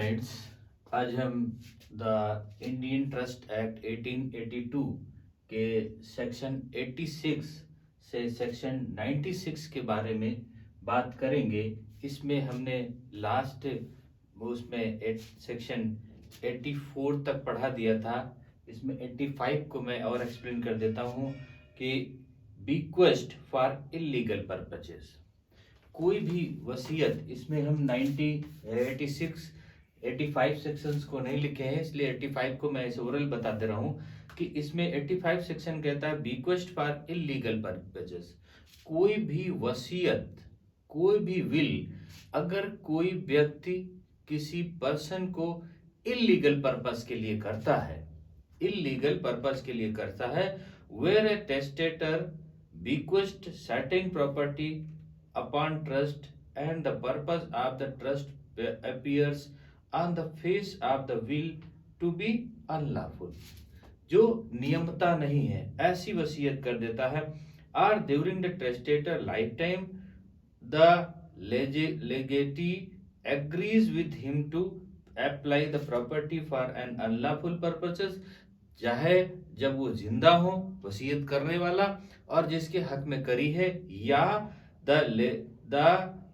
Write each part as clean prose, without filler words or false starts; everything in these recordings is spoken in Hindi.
स्टूडेंट्स, आज हम द इंडियन ट्रस्ट एक्ट 1882 के सेक्शन 86 से सेक्शन 96 के बारे में बात करेंगे। इसमें हमने लास्ट उसमें सेक्शन 84 तक पढ़ा दिया था। इसमें 85 को मैं और एक्सप्लेन कर देता हूँ कि बीक्वेस्ट फॉर इलीगल पर्पसेस, कोई भी वसीयत, इसमें हम 86 85 सेक्शंस को नहीं लिखे हैं, इसलिए 85 को मैं ऐसे ओरल बता दे रहा हूँ कि इसमें 85 सेक्शन कहता है बीक्वेस्ट फॉर इलीगल पर्पसेस। कोई भी वसीयत, कोई भी विल, अगर कोई व्यक्ति किसी पर्सन को इलीगल पर्पस के लिए करता है, इलीगल पर्पस के लिए करता है, where a testator bequest certain property upon trust and the purpose of the trust appears on the face of the will to be unlawful, जो नियमता नहीं है ऐसी वसीयत कर देता है, or during the testator lifetime the legatee agrees with him to apply the property for an unlawful purposes, चाहे जब वो जिंदा हो वसीयत करने वाला और जिसके हक में करी है, या the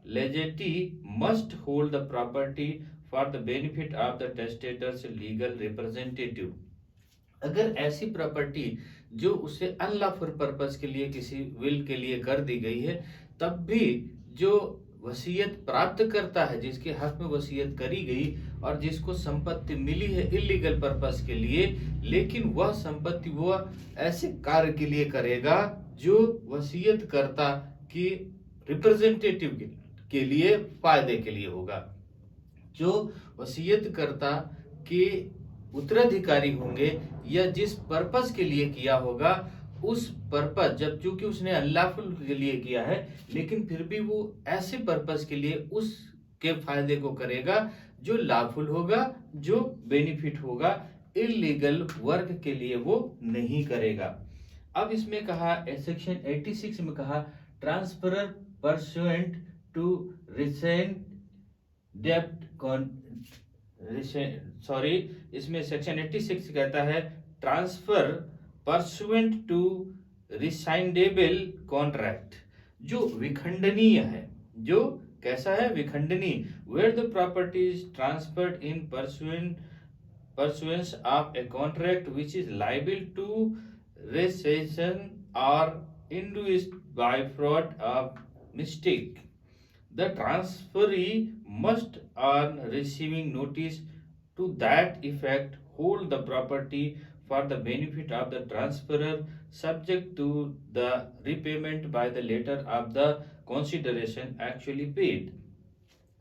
legatee must hold the property for the benefit of the testator's legal representative. अगर ऐसी प्रॉपर्टी जो उसे अनलॉफुल पर्पस के लिए किसी विल के लिए कर दी गई है, तब भी जो वसीयत प्राप्त करता है, जिसके हक में वसीयत करी गई और जिसको संपत्ति मिली है इलीगल पर्पस के लिए, लेकिन वह संपत्ति वह ऐसे कार्य के लिए करेगा जो वसीयत करता कि रिप्रेजेंटेटिव के लिए फायदे के लिए होगा, जो वसीयत करता के उत्तराधिकारी होंगे या जिस पर्पस के लिए किया होगा उस पर्पस, जब चूंकि उसने अनलॉफुल के लिए किया है लेकिन फिर भी वो ऐसे पर्पस के लिए उसके फायदे को करेगा जो लॉफुल होगा, जो बेनिफिट होगा, इलीगल वर्क के लिए वो नहीं करेगा। अब इसमें कहा सेक्शन 86 में कहा ट्रांसफर परसुएंट टू रिसेंट डेप्ट इसमें सेक्शन 86 कहता है transfer pursuant to rescindable contract, जो विखंडनीय है, जो कैसा है, विखंडनीय, where the property is transferred in pursuance of a contract which is liable to rescission or induced by fraud or mistake. The transferee must, on receiving notice to that effect, hold the property for the benefit of the transferor, subject to the repayment by the latter of the consideration actually paid.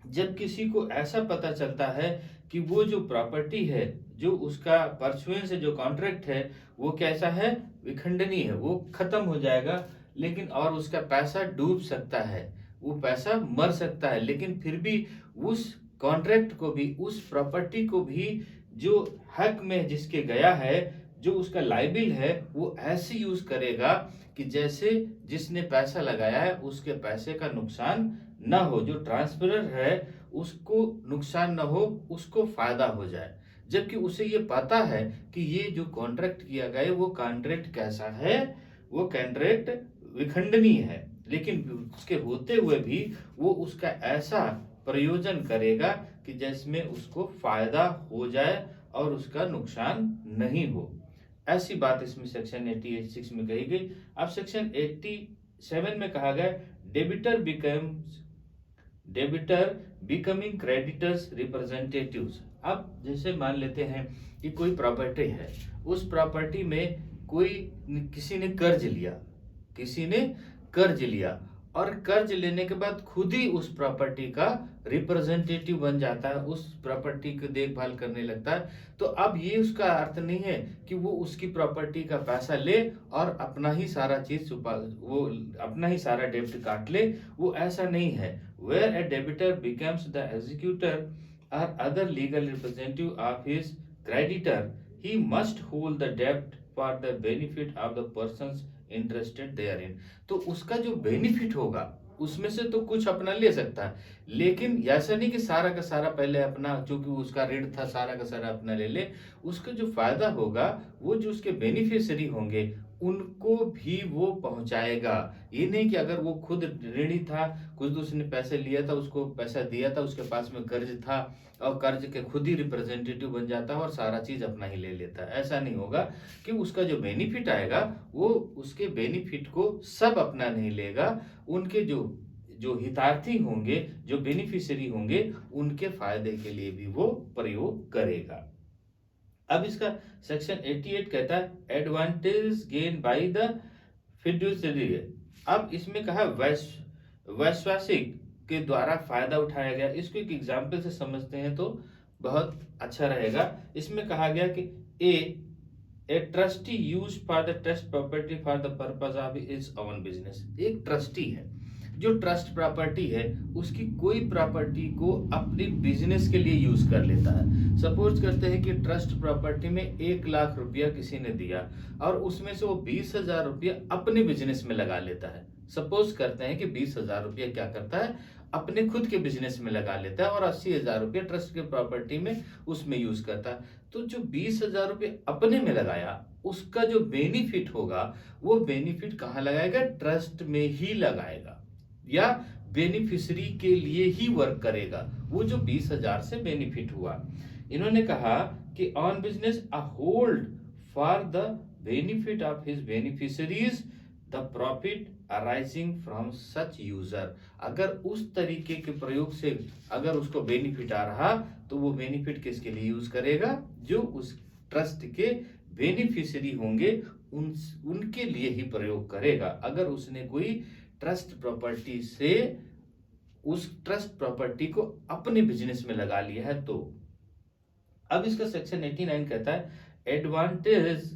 जब किसी को ऐसा पता चलता है कि वो जो प्रॉपर्टी है, जो उसका परसुएंस से जो कॉन्ट्रैक्ट है, वो कैसा है, विखंडनीय है, वो खत्म हो जाएगा, लेकिन और उसका पैसा डूब सकता है, वो पैसा मर सकता है, लेकिन फिर भी उस कॉन्ट्रैक्ट को भी, उस प्रॉपर्टी को भी जो हक में जिसके गया है, जो उसका लाइबिल है, वो ऐसे यूज करेगा कि जैसे जिसने पैसा लगाया है उसके पैसे का नुकसान ना हो, जो ट्रांसफरर है उसको नुकसान ना हो, उसको फायदा हो जाए, जबकि उसे ये पता है कि ये जो कॉन्ट्रैक्ट किया गया है वो कॉन्ट्रैक्ट कैसा है, वो कॉन्ट्रैक्ट विखंडनीय है, लेकिन उसके होते हुए भी वो उसका ऐसा प्रयोजन करेगा कि जिसमें उसको फायदा हो जाए और उसका नुकसान नहीं हो। ऐसी बात इसमें सेक्शन 86 में कही गई। अब सेक्शन 87 में कहा गया डेबिटर बिकमिंग क्रेडिटर्स रिप्रेजेंटेटिव्स। अब जैसे मान लेते हैं कि कोई प्रॉपर्टी है, उस प्रॉपर्टी में कोई किसी ने कर्ज लिया, किसी ने कर्ज लिया और कर्ज लेने के बाद खुद ही उस प्रॉपर्टी का रिप्रेजेंटेटिव बन जाता है, उस प्रॉपर्टी की देखभाल करने लगता है, तो अब ये उसका अर्थ नहीं है कि वो उसकी प्रॉपर्टी का पैसा ले और अपना ही सारा चीज वो अपना ही सारा डेब्ट काट ले, वो ऐसा नहीं है। Where a debtor becomes the executor और other legal representative of his creditor, he must hold the डेब्ट for the benefit of the persons interested therein. तो उसका जो बेनिफिट होगा, उसमें से तो कुछ अपना ले सकता है, लेकिन ऐसा नहीं कि सारा का सारा पहले अपना, चूंकि उसका ऋण था सारा का सारा अपना ले ले। उसका जो फायदा होगा वो जो उसके बेनिफिशियरी होंगे उनको भी वो पहुंचाएगा। ये नहीं कि अगर वो खुद ऋणी था, कुछ दूसरे ने पैसे लिया था, उसको पैसा दिया था, उसके पास में कर्ज था और कर्ज के खुद ही रिप्रेजेंटेटिव बन जाता है और सारा चीज अपना ही ले लेता है। ऐसा नहीं होगा कि उसका जो बेनिफिट आएगा वो उसके बेनिफिट को सब अपना नहीं लेगा, उनके जो जो हितार्थी होंगे, जो बेनिफिशियरी होंगे, उनके फायदे के लिए भी वो प्रयोग करेगा। अब इसका सेक्शन 88 कहता है advantage gain by the fiduciary. अब इसमें कहा वैश्वासिक के द्वारा फायदा उठाया गया। इसको एक एग्जाम्पल से समझते हैं तो बहुत अच्छा रहेगा। इसमें कहा गया कि a trustee use for the trust property for the purpose of his own business. एक ट्रस्टी है जो ट्रस्ट प्रॉपर्टी है उसकी कोई प्रॉपर्टी को अपने बिजनेस के लिए यूज कर लेता है। सपोज करते हैं कि ट्रस्ट प्रॉपर्टी में 1 लाख रुपया किसी ने दिया और उसमें से वो 20,000 रुपया अपने बिजनेस में लगा लेता है। सपोज करते हैं कि 20,000 रुपया क्या करता है, अपने खुद के बिजनेस में लगा लेता है और 80,000 रुपया ट्रस्ट के प्रॉपर्टी में उसमें यूज करता है। तो जो 20,000 रुपये अपने में लगाया उसका जो बेनिफिट होगा वो बेनिफिट कहाँ लगाएगा, ट्रस्ट में ही लगाएगा या बेनिफिशियरी के लिए ही वर्क करेगा, वो जो 20,000 से बेनिफिट हुआ। इन्होंने कहा कि on business a hold for the benefit of his beneficiaries the profit arising from such user. अगर उस तरीके के प्रयोग से अगर उसको बेनिफिट आ रहा तो वो बेनिफिट किसके लिए यूज करेगा, जो उस ट्रस्ट के बेनिफिशियरी होंगे उनके लिए ही प्रयोग करेगा। अगर उसने कोई ट्रस्ट प्रॉपर्टी से उस ट्रस्ट प्रॉपर्टी को अपने बिजनेस में लगा लिया है तो। अब इसका सेक्शन 89 कहता है advantage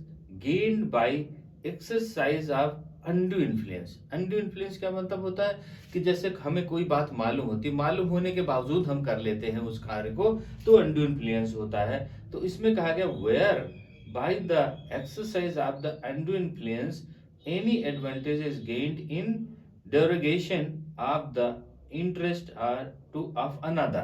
gained bye exercise of undo influence. Undo influence क्या मतलब होता है कि जैसे हमें कोई बात मालूम होती, मालूम होने के बावजूद हम कर लेते हैं उस कार्य को, तो अनडू इन्फ्लुएंस होता है। तो इसमें कहा गया where by the exercise of the undue influence any advantage is gained in derogation of the interest of another,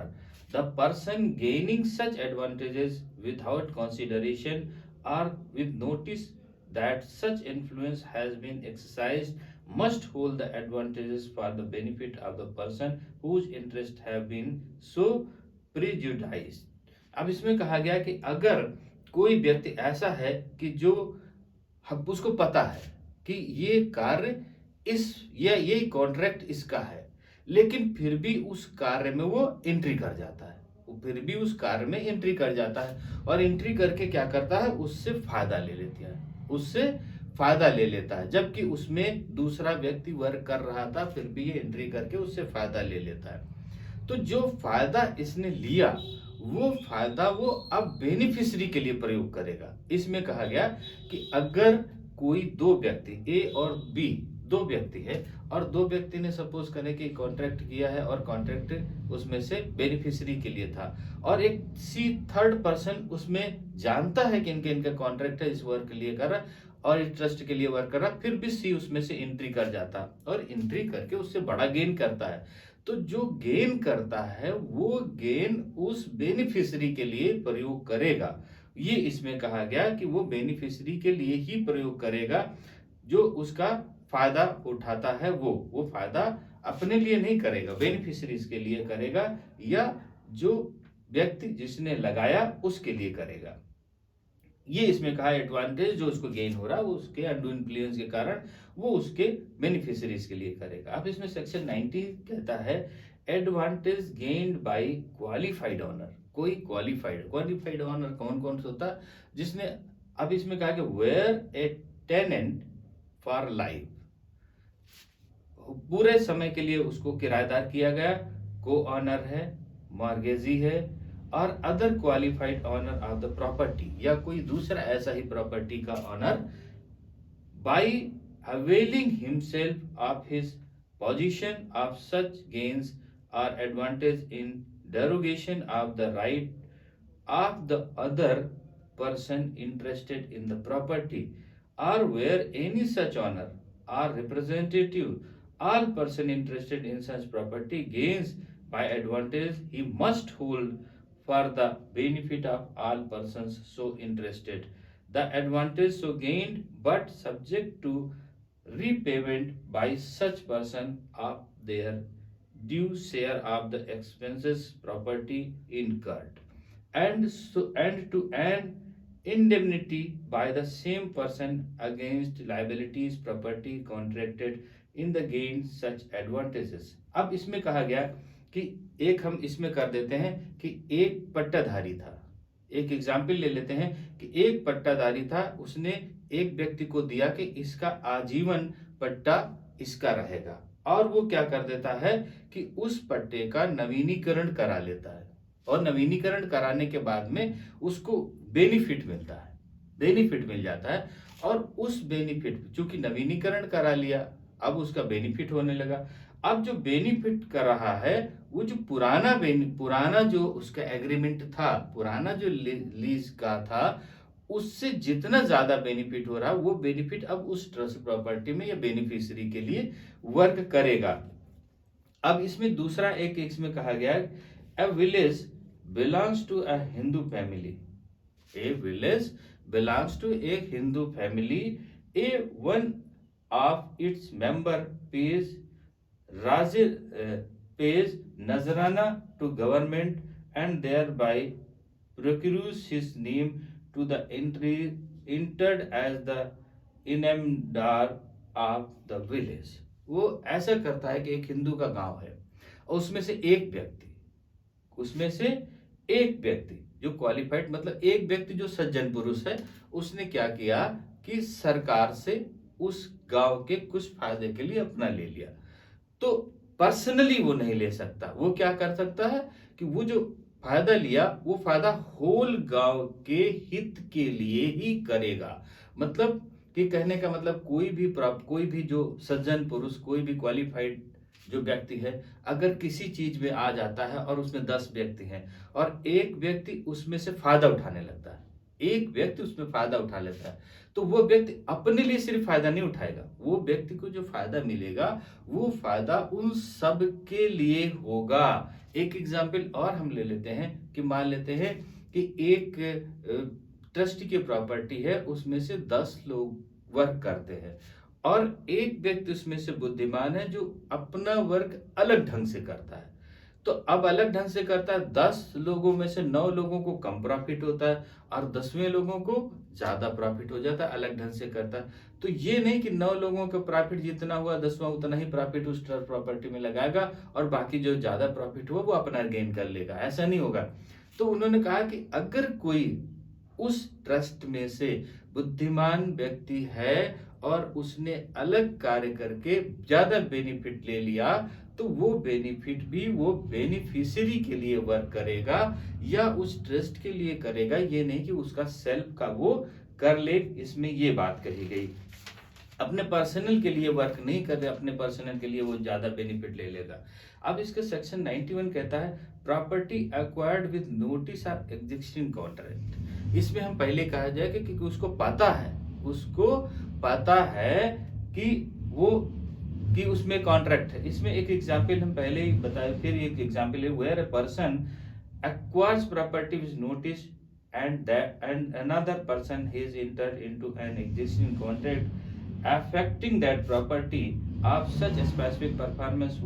the person gaining such advantages without consideration or with notice that such influence has been exercised must hold the advantages for the benefit of the person whose interests have been so prejudiced। अब इसमें कहा गया कि अगर कोई व्यक्ति ऐसा है कि जो उसको पता है कि ये कार्य ये कॉन्ट्रैक्ट इसका है, लेकिन फिर भी उस कार्य में वो एंट्री कर जाता है, वो फिर भी उस कार्य में एंट्री कर जाता है और एंट्री करके क्या करता है, उससे फायदा ले लेता है, उससे फायदा ले लेता है, जबकि उसमें दूसरा व्यक्ति वर्क कर रहा था फिर भी ये एंट्री करके उससे फायदा ले लेता है। तो जो फायदा इसने लिया वो फायदा वो अब बेनिफिशियरी के लिए प्रयोग करेगा। इसमें कहा गया कि अगर कोई दो व्यक्ति ए और बी दो व्यक्ति है और दो व्यक्ति ने सपोज करें कि कॉन्ट्रैक्ट किया है और कॉन्ट्रैक्ट उसमें से बेनिफिशियरी के लिए था और एक सी थर्ड पर्सन उसमें जानता है कि इनका कॉन्ट्रैक्ट है, इस वर्क के लिए कर रहा है और इस ट्रस्ट के लिए वर्क कर रहा है, फिर भी सी उसमें से एंट्री कर जाता और एंट्री करके उससे बड़ा गेन करता है। तो जो गेन करता है वो गेन उस बेनिफिशियरी के लिए प्रयोग करेगा। ये इसमें कहा गया कि वो बेनिफिशियरी के लिए ही प्रयोग करेगा, जो उसका फायदा उठाता है वो फायदा अपने लिए नहीं करेगा, बेनिफिशियरीज के लिए करेगा या जो व्यक्ति जिसने लगाया उसके लिए करेगा। ये इसमें कहा एडवांटेज जो उसको गेन हो रहा है वो उसके अनडू इन्फ्लुएंस के कारण वो उसके बेनिफिशियरीज के लिए करेगा। अब इसमें सेक्शन 90 कहता है advantage gained by qualified owner. कोई क्वालिफाइड ऑनर कौन कौन सा होता है जिसने, अब इसमें कहा कि where a tenant for life, पूरे समय के लिए उसको किराएदार किया गया, को ऑनर है, मॉर्गेजी है और other qualified owner of the property, या कोई दूसरा ऐसा ही प्रॉपर्टी का owner by availing himself of his position of such gains और advantage in derogation of the right of the other person interested in the property or where any such honor or representative all person interested in such property gains by advantage he must hold for the benefit of all persons so interested. The advantage so gained but subject to repayment by such person of their due share of the expenses property incurred, and to an indemnity by the same person against liabilities property contracted in the gain such advantages. अब इसमें कहा गया कि एक हम इसमें कर देते हैं कि एक पट्टाधारी था। एक एग्जाम्पल ले लेते हैं कि एक पट्टाधारी था, उसने एक व्यक्ति को दिया कि इसका आजीवन पट्टा इसका रहेगा, और वो क्या कर देता है कि उस पट्टे का नवीनीकरण करा लेता है, और नवीनीकरण कराने के बाद में उसको बेनिफिट मिलता है, बेनिफिट मिल जाता है। और उस बेनिफिट, चूंकि नवीनीकरण करा लिया, अब उसका बेनिफिट होने लगा। अब जो बेनिफिट कर रहा है वो जो पुराना जो उसका एग्रीमेंट था, पुराना जो लीज का था, उससे जितना ज्यादा बेनिफिट हो रहा है वो बेनिफिट अब उस ट्रस्ट प्रॉपर्टी में या बेनिफिशियरी के लिए वर्क करेगा। अब इसमें दूसरा एक इसमें कहा गया है, a village belongs to a Hindu family. A village belongs to a Hindu family. One of its member pays nazrana to government and thereby procures his name to the entered as the Inamdar of the village. वो ऐसा करता है कि एक हिंदू का गांव है और उसमें से एक व्यक्ति जो क्वालिफाइड, मतलब एक व्यक्ति जो सज्जन पुरुष है, उसने क्या किया कि सरकार से उस गांव के कुछ फायदे के लिए अपना ले लिया। तो पर्सनली वो नहीं ले सकता, वो क्या कर सकता है कि वो जो फायदा लिया वो फायदा होल गांव के हित के लिए ही करेगा। मतलब कि कहने का मतलब कोई भी जो सज्जन पुरुष, कोई भी क्वालिफाइड जो व्यक्ति है, अगर किसी चीज में आ जाता है और उसमें 10 व्यक्ति हैं और एक व्यक्ति उसमें से फायदा उठाने लगता है, एक व्यक्ति उसमें फायदा उठा लेता है, तो वो व्यक्ति अपने लिए सिर्फ फायदा नहीं उठाएगा, वो व्यक्ति को जो फायदा मिलेगा वो फायदा उन सब के लिए होगा। एक एग्जाम्पल और हम ले लेते हैं कि मान लेते हैं कि एक ट्रस्ट की प्रॉपर्टी है, उसमें से 10 लोग वर्क करते हैं और एक व्यक्ति उसमें से बुद्धिमान है जो अपना वर्क अलग ढंग से करता है। तो अब अलग ढंग से करता है, 10 लोगों में से 9 लोगों को कम प्रॉफिट होता है और 10वें लोगों को ज्यादा प्रॉफिट हो जाता है, अलग ढंग से करता है। तो ये नहीं कि 9 लोगों का प्रॉफिट जितना हुआ 10वां उतना ही प्रॉफिट उस ट्रस्ट प्रॉपर्टी में लगाएगा और बाकी जो ज्यादा प्रॉफिट हुआ वो अपना गेन कर लेगा, ऐसा नहीं होगा। तो उन्होंने कहा कि अगर कोई उस ट्रस्ट में से बुद्धिमान व्यक्ति है और उसने अलग कार्य करके ज्यादा बेनिफिट ले लिया, तो वो बेनिफिट भी वो बेनिफिशियरी के लिए वर्क करेगा या उस ट्रस्ट के लिए करेगा, ये नहीं कि उसका सेल्फ का वो कर ले। इसमें ये बात कही गई, अपने पर्सनल के लिए वर्क नहीं कर रहे, अपने पर्सनल के लिए वो ज्यादा बेनिफिट ले लेगा। अब इसका सेक्शन 91 कहता है property acquired with notice of existing contract. इसमें हम पहले कहा जाए कि उसको पता है कि उसमें कॉन्ट्रैक्ट है। इसमें एक एग्जांपल हम पहले ही बताए, फिर एक एग्जांपल है where a person acquires property with notice and another person is entered into an existing contract affecting that property of such a specific performance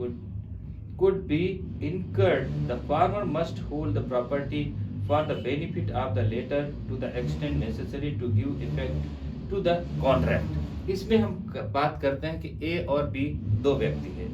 could be incurred. The farmer must hold the property for the benefit of the latter to the extent necessary to give effect to the contract. इसमें हम बात करते हैं कि ए और बी दो व्यक्ति है,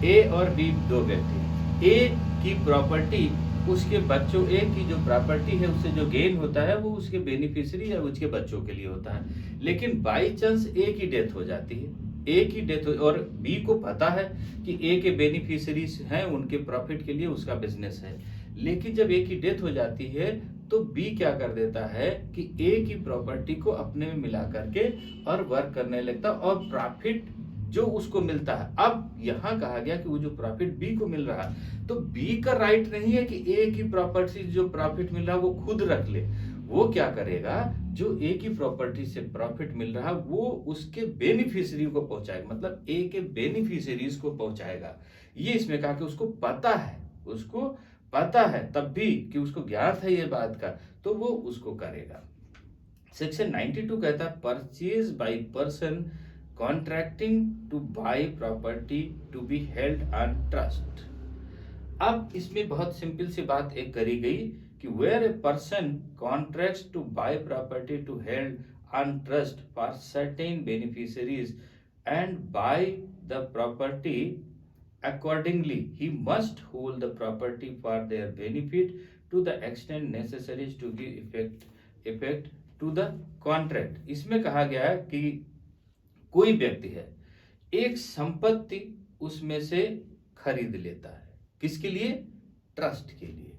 ए और बी दो व्यक्ति। ए की प्रॉपर्टी उसके बच्चों, ए की जो प्रॉपर्टी है उससे जो गेन होता है वो उसके बेनिफिशियरी या उसके बच्चों के लिए होता है। लेकिन बाई चांस ए की डेथ हो जाती है, ए की डेथ और बी को पता है कि ए के बेनिफिशियरीज हैं, उनके प्रॉफिट के लिए उसका बिजनेस है। लेकिन जब ए की डेथ हो जाती है तो बी क्या कर देता है कि ए की प्रॉपर्टी को अपने में मिला करके और वर्क करने लगता और प्रॉफिट जो उसको मिलता है। अब यहां कहा गया कि वो जो प्रॉफिट बी को मिल रहा है, तो बी का राइट नहीं है कि ए की प्रॉपर्टी जो प्रॉफिट मिल रहा है वो खुद रख ले। वो क्या करेगा, जो ए की प्रॉपर्टी से प्रॉफिट मिल रहा है वो उसके बेनिफिशियरी को पहुंचाएगा, मतलब ए के बेनिफिशियरीज को पहुंचाएगा। ये इसमें कहा कि उसको पता है तब भी कि उसको ज्ञात है ये बात का, तो वो उसको करेगा। सेक्शन 92 कहता है purchase by person contracting to buy property to be held on trust. अब इसमें बहुत सिंपल सी बात एक करी गई कि where a person contracts to buy property to held on trust for certain beneficiaries and buy the property accordingly he must hold the property for their benefit to the extent necessary to give effect to the contract। इसमें कहा गया है कि कोई व्यक्ति है एक संपत्ति उसमें से खरीद लेता है, किसके लिए? ट्रस्ट के लिए।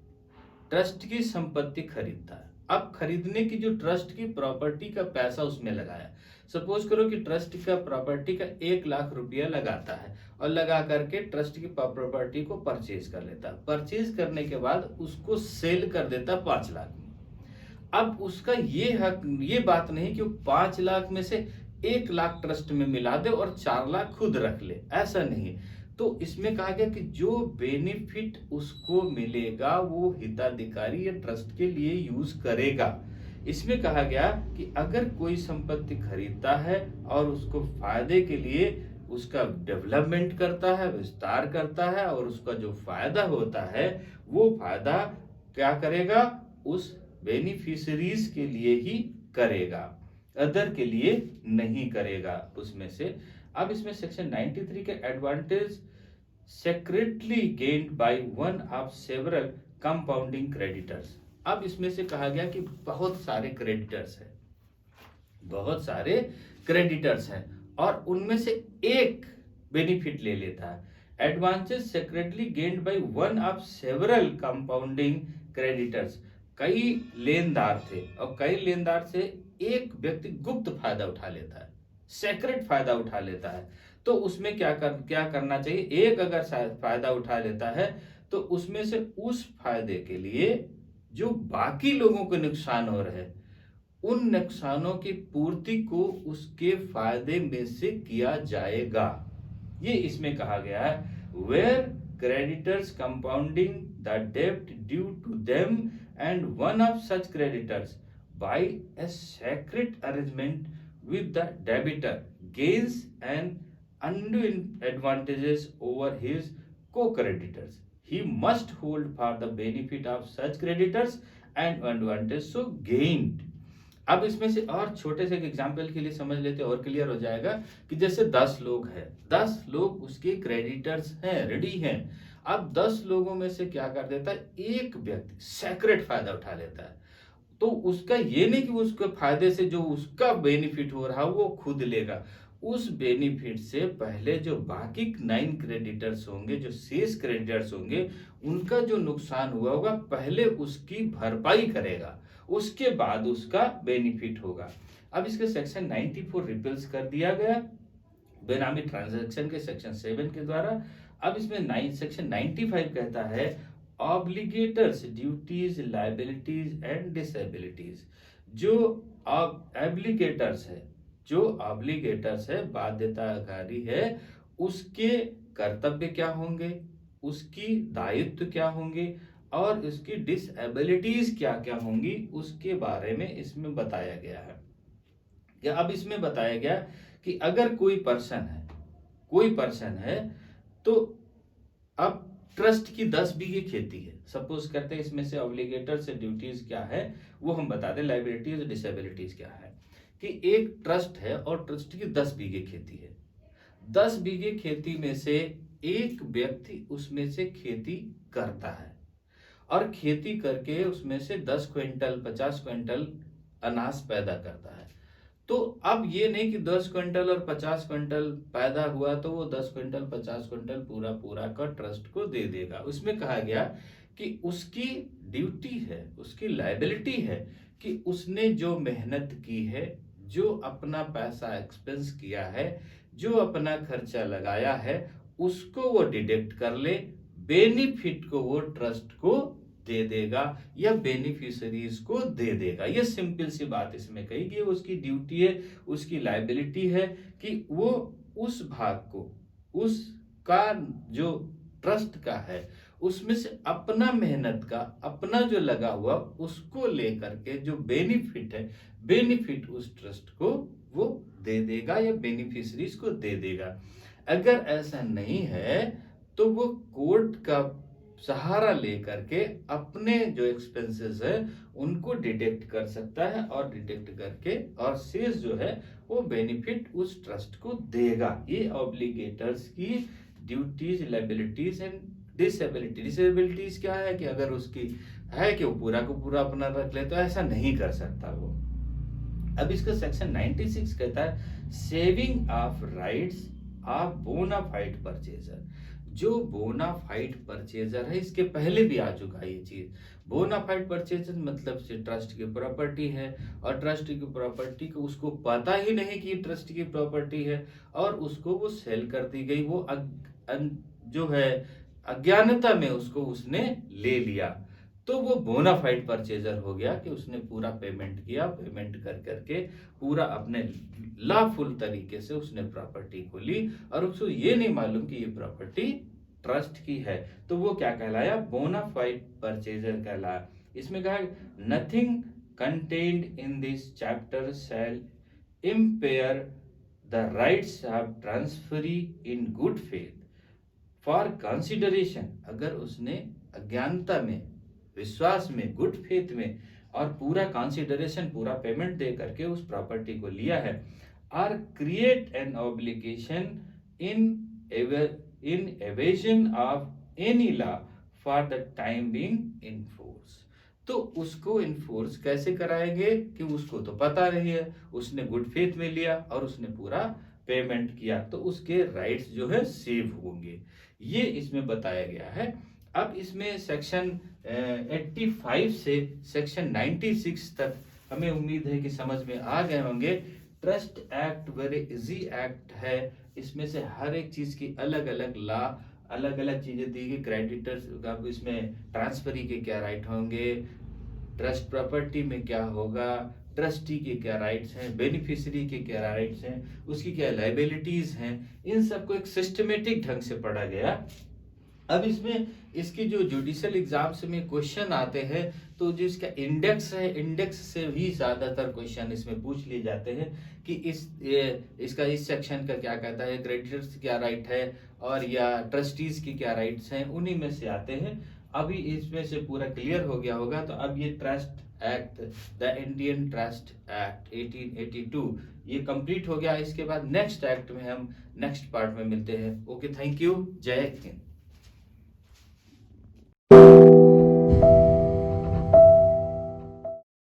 ट्रस्ट की संपत्ति खरीदता है। अब खरीदने की जो ट्रस्ट की प्रॉपर्टी का पैसा उसमें लगाया, सपोज करो कि ट्रस्ट का प्रॉपर्टी का 1,00,000 रुपया लगाता है और लगा करके ट्रस्ट की प्रॉपर्टी को परचेज कर लेता है। परचेज करने के बाद उसको सेल कर देता 5 लाख में। अब उसका ये हक, ये बात नहीं कि वो 5 लाख में से 1,00,000 ट्रस्ट में मिला दे और 4 लाख खुद रख ले, ऐसा नहीं। तो इसमें कहा गया कि जो बेनिफिट उसको मिलेगा वो हिताधिकारी या ट्रस्ट के लिए यूज करेगा। इसमें कहा गया कि अगर कोई संपत्ति खरीदता है और उसको फायदे के लिए उसका डेवलपमेंट करता है, विस्तार करता है, और उसका जो फायदा होता है वो फायदा क्या करेगा? उस बेनिफिशियरीज के लिए ही करेगा, अदर के लिए नहीं करेगा उसमें से। अब इसमें सेक्शन 93 के advantage secretly gained by one of several compounding creditors. अब इसमें से कहा गया कि बहुत सारे क्रेडिटर्स हैं और उनमें से एक बेनिफिट ले लेता है। Advantage secretly gained by one of several compounding creditors. कई लेनदार थे और कई लेनदार से एक व्यक्ति गुप्त फायदा उठा लेता है, सेक्रेट फायदा उठा लेता है। तो उसमें क्या करना चाहिए? एक अगर फायदा उठा लेता है तो उसमें से उस फायदे के लिए जो बाकी लोगों को नुकसान हो रहे हैं उन नुकसानों की पूर्ति को उसके फायदे में से किया जाएगा। ये इसमें कहा गया है वेयर क्रेडिटर्स कंपाउंडिंग द डेब्ट due to them and one of such creditors by a secret arrangement with the debtor gains and undue advantages over his co-creditors, he must hold for the benefit of such creditors and advantage so gained। अब इसमें से और छोटे से एग्जाम्पल के लिए समझ लेते और क्लियर हो जाएगा कि जैसे 10 लोग हैं, 10 लोग उसके क्रेडिटर्स हैं, रेडी हैं। अब 10 लोगों में से क्या कर देता है? एक व्यक्ति सेक्रेट फायदा उठा लेता है। तो उसका ये नहीं कि उसके फायदे से जो उसका बेनिफिट हो रहा है वो खुद लेगा, उस बेनिफिट से पहले जो बाकी 9 क्रेडिटर्स होंगे, जो शेष क्रेडिटर्स होंगे, उनका जो नुकसान हुआ होगा पहले उसकी भरपाई करेगा, उसके बाद उसका बेनिफिट होगा। अब इसके सेक्शन 94 रिपील्स कर दिया गया बेनामी ट्रांजैक्शन के सेक्शन 7 के द्वारा। अब इसमें सेक्शन 95 कहता है ऑब्लिगेटर्स ड्यूटीज लायबिलिटीज एंड डिसेबिलिटीज। जो ऑब्लिगेटर्स है बाध्यताकारी है, उसके कर्तव्य क्या होंगे, उसकी दायित्व क्या होंगे और उसकी डिसेबिलिटीज क्या क्या होंगी उसके बारे में इसमें बताया गया है। अब इसमें बताया गया कि अगर कोई पर्सन है तो अब ट्रस्ट की 10 बीघे खेती है, सपोज करते हैं। इसमें से ऑब्लिगेटर से ड्यूटीज क्या है वो हम बता दें, लायबिलिटीज डिसेबिलिटीज क्या है। कि एक ट्रस्ट है और ट्रस्ट की 10 बीघे खेती है। 10 बीघे खेती में से एक व्यक्ति उसमें से खेती करता है और खेती करके उसमें से 10 क्विंटल 50 क्विंटल अनाज पैदा करता है। तो अब ये नहीं कि 10 क्विंटल और 50 क्विंटल पैदा हुआ तो वो 10 क्विंटल 50 क्विंटल पूरा का ट्रस्ट को दे देगा। उसमें कहा गया कि उसकी ड्यूटी है, उसकी लायबिलिटी है कि उसने जो मेहनत की है, जो अपना पैसा एक्सपेंस किया है, जो अपना खर्चा लगाया है, उसको वो डिडक्ट कर ले, बेनिफिट को वो ट्रस्ट को दे देगा या बेनिफिशरीज को दे देगा। ये सिंपल सी बात इसमें कही कि उसकी ड्यूटी है, उसकी लायबिलिटी है कि वो उस भाग को, उसका जो ट्रस्ट का है उसमें से अपना मेहनत का, अपना जो लगा हुआ उसको लेकर के जो बेनिफिट है, बेनिफिट उस ट्रस्ट को वो दे देगा या बेनिफिशरीज को दे देगा। अगर ऐसा नहीं है तो वो कोर्ट का सहारा लेकर के अपने जो एक्सपेंसेस है उनको डिडक्ट कर सकता है और डिडक्ट करके और शेष जो है वो बेनिफिट उस ट्रस्ट को देगा। ये ऑब्लिगेटर्स की duties, liabilities and disability. Disabilities क्या है कि अगर उसकी है कि वो पूरा को पूरा अपना रख ले तो ऐसा नहीं कर सकता वो। अब इसका सेक्शन 96 कहता है saving of rights of bona fide purchaser. जो बोनाफाइड परचेजर है, इसके पहले भी आ चुका है ये चीज। बोनाफाइड परचेजर मतलब से ट्रस्ट की प्रॉपर्टी है और ट्रस्ट की प्रॉपर्टी को उसको पता ही नहीं कि ट्रस्ट की प्रॉपर्टी है और उसको वो सेल कर दी गई, वो जो है अज्ञानता में उसको उसने ले लिया, तो वो बोनाफाइड परचेजर हो गया कि उसने पूरा पेमेंट किया, पेमेंट कर करके पूरा अपने लॉफुल तरीके से उसने प्रॉपर्टी को ली और उसको ये नहीं मालूम कि ये प्रॉपर्टी ट्रस्ट की है, तो वो क्या कहलाया? बोनाफाइड परचेजर कहलाया। इसमें कहा nothing contained in this chapter shall impair the rights of transferee in good faith for consideration. अगर उसने अज्ञानता में, विश्वास में, गुड फेथ में और पूरा कंसिडरेशन, पूरा पेमेंट दे करके उस प्रॉपर्टी को लिया है, or create an obligation in evasion of any law for the time being in force. तो उसको इन्फोर्स कैसे कराएंगे कि उसको तो पता नहीं है, उसने गुड फेथ में लिया और उसने पूरा पेमेंट किया, तो उसके राइट्स जो है सेव होंगे, ये इसमें बताया गया है। अब इसमें सेक्शन 85 से सेक्शन 96 तक हमें उम्मीद है कि समझ में आ गए होंगे। Trust act very easy act है, इसमें से हर एक चीज की अलग अलग लॉ, अलग अलग चीजें दी गई। क्रेडिटर्स का इसमें ट्रांसफरी के क्या राइट होंगे, ट्रस्ट प्रॉपर्टी में क्या होगा, ट्रस्टी के क्या राइट्स हैं, बेनिफिशियरी के क्या राइट्स हैं, उसकी क्या लायबिलिटीज हैं, इन सबको एक सिस्टमेटिक ढंग से पढ़ा गया। अब इसमें इसकी जो जुडिशियल एग्जाम्स में क्वेश्चन आते हैं तो जो इसका इंडेक्स है, इंडेक्स से भी ज्यादातर क्वेश्चन इसमें पूछ लिए जाते हैं कि इसका इस सेक्शन का क्या कहता है, क्रेडिटर्स क्या राइट है और या ट्रस्टीज की क्या राइट्स हैं, उन्हीं में से आते हैं। अभी इसमें से पूरा क्लियर हो गया होगा। तो अब ये trust act, the Indian trust act 1882 ये कंप्लीट हो गया। इसके बाद नेक्स्ट एक्ट में हम नेक्स्ट पार्ट में मिलते हैं। ओके, थैंक यू, जय हिंद।